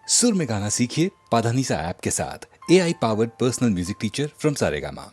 सुर में गाना सीखिए पाधानीसा ऐप के साथ। AI powered personal music teacher from Saregama.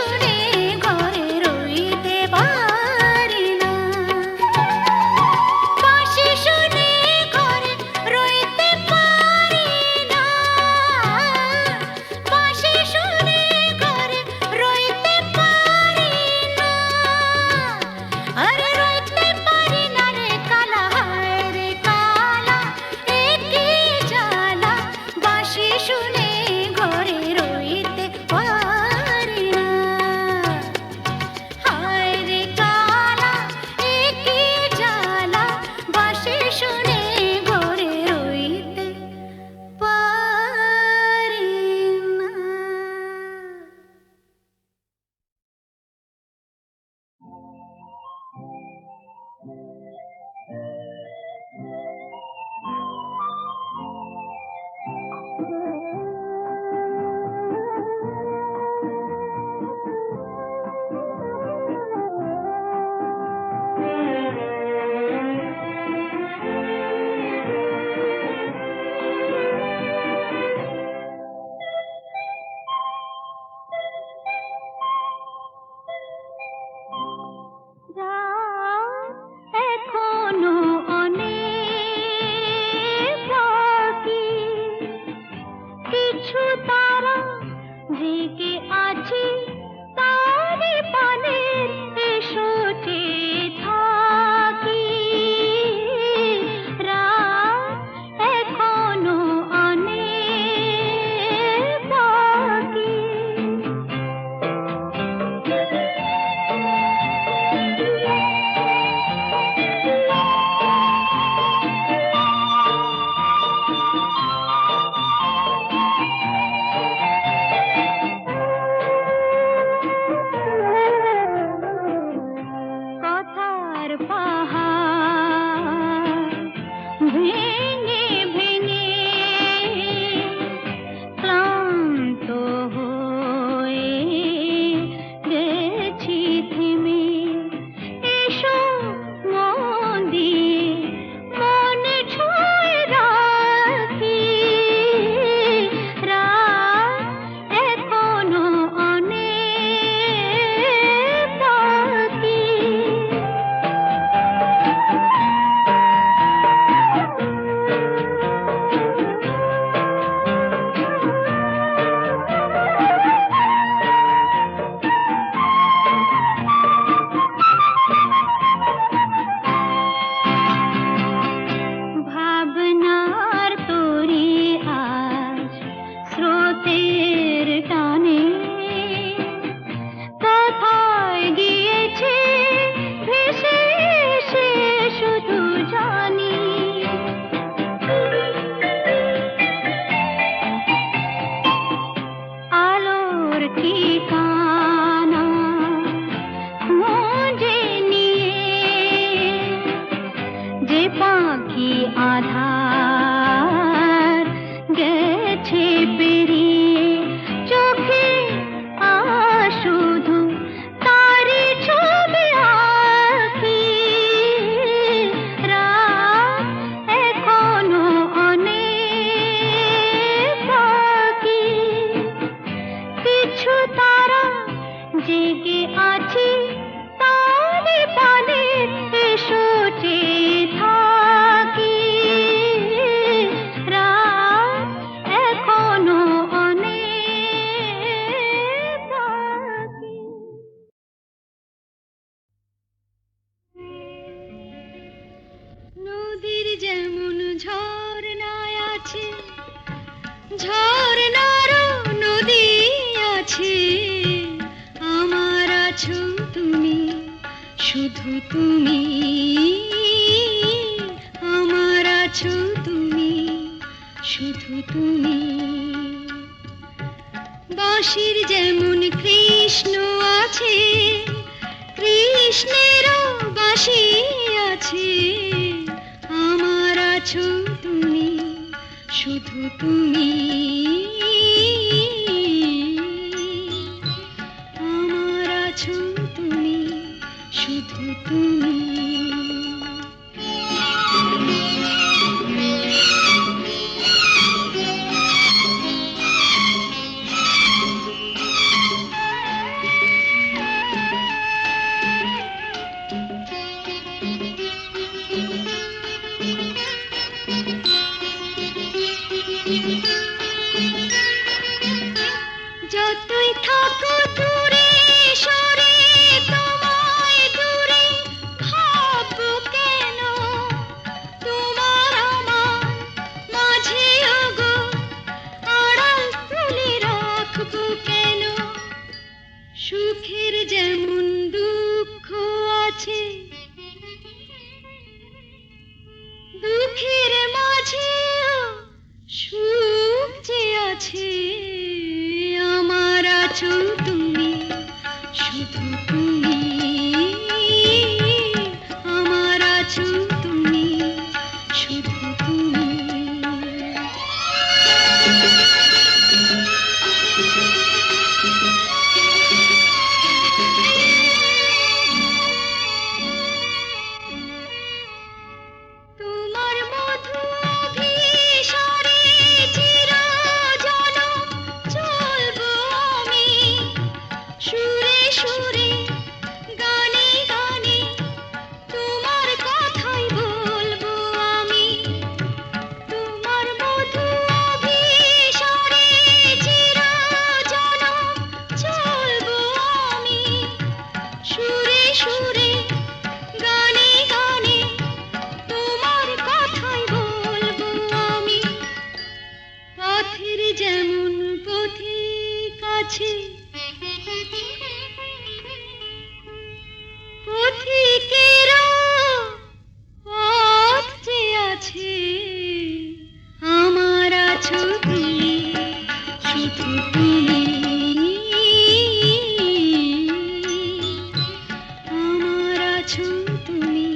শুনে ঘরে রইতে পারি না, বাঁশি শুনে ঘরে রইতে পারি না, বাঁশি শুনে ঘরে রইতে পারি না, আরে রইতে পারি না রে কালা, হায় রে কালা, এ কি জ্বালা, বাঁশি শুনে ঘরে রইতে পারি না, হায় রে কালা, এ কি জ্বালা, বাঁশি শুনে ঘরে রইতে পারি না। এখনো অনেক বাকি, কিছু তারা জেগে আছে তারে পানে, এসো চেয়ে থাকি, রাত এখনো অনেক বাকি। কথার পাহাড় ভেঙে ভেঙে ক্লান্ত হয়ে গেছি থেমে, এসো মন দিয়ে মন ছুঁয়ে রাখি, রাত এখনো অনেক বাকি। ভাবনার তরি আজ স্রোতের টানে কোথায় গিয়েছে ভেসে, সে শুধু জানি, আলোর ঠিকানা খুঁজে নিয়ে যে পাখি আধার গেছে পেরিয়ে, চোখে শুধু তারি ছবি আঁকি, রাত এখনো অনেক বাকি, কিছু তারা জেগে আছে তারে পানে, এসো চেয়ে থাকি, রাত এখনো অনেক বাকি। নদীর যেমন ঝর্ণায় আছে, ঝর্ণারও নদী আছে, আমার আছো তুমি, শুধু তুমি, আমার আছো তুমি, শুধু তুমি। বাঁশির যেমন কৃষ্ণ আছে, কৃষ্ণেরও বাঁশি আছে, আমার আছো তুমি, শুধু তুমি, আমার আছো তুমি, শুধু তুমি। যেমন দুঃখ আছে, দুঃখের মাঝেও সুখ যে আছে। আমার আছো তুমি, শুধু তুমি। আমার আছো তুমি, শুধু তুমি। তোমার মধু অভিসারে চিরজনম চলবো আমি, সুরে সুরে গানে গানে তোমার কথাই বলবো আমি। তোমার মধু অভিসারে চিরজনম চলবো আমি, সুরে সুরে গানে গানে তোমার কথাই বলবো আমি। পথের যেমন পথিক আছে, পথিকেরও পথ যে আছে। আমার আছো তুমি, শুধু তুমি। আমার আছো তুমি,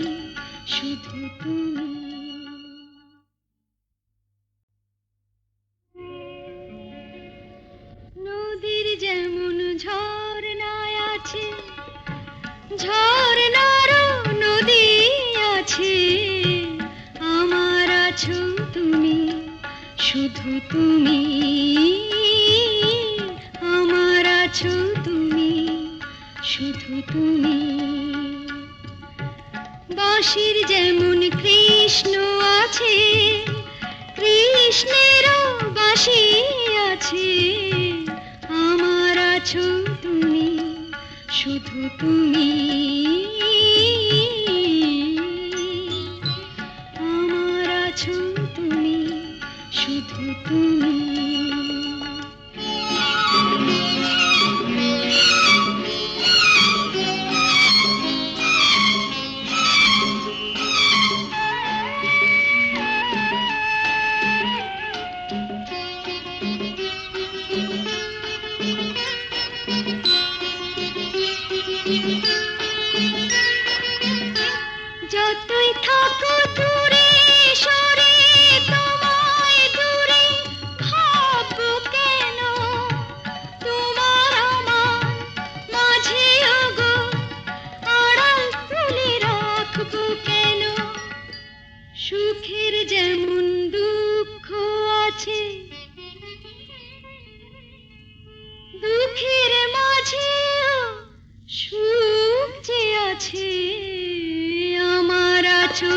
শুধু তুমি। নদীর যেমন ঝর্ণায় আছে, ঝর্ণারও নদী আছে। আমার আছো তুমি, শুধু তুমি। আমার আছো তুমি, শুধু তুমি। বাঁশির যেমন কৃষ্ণ আছে, কৃষ্ণেরও বাঁশি আছে। আমার আছো তুমি, শুধু তুমি। আমার আছো তুমি, শুধু তুমি। যতই থাকো দূরে সরে, তোমায় দূরে ভাববো কেন? তোমার আমার মাঝে ওগো আড়াল তুলে রাখবো কেন? সুখের যেমন দুঃখ আছে, দুঃখের মাঝেও সুখ যে আছে। আমার আছো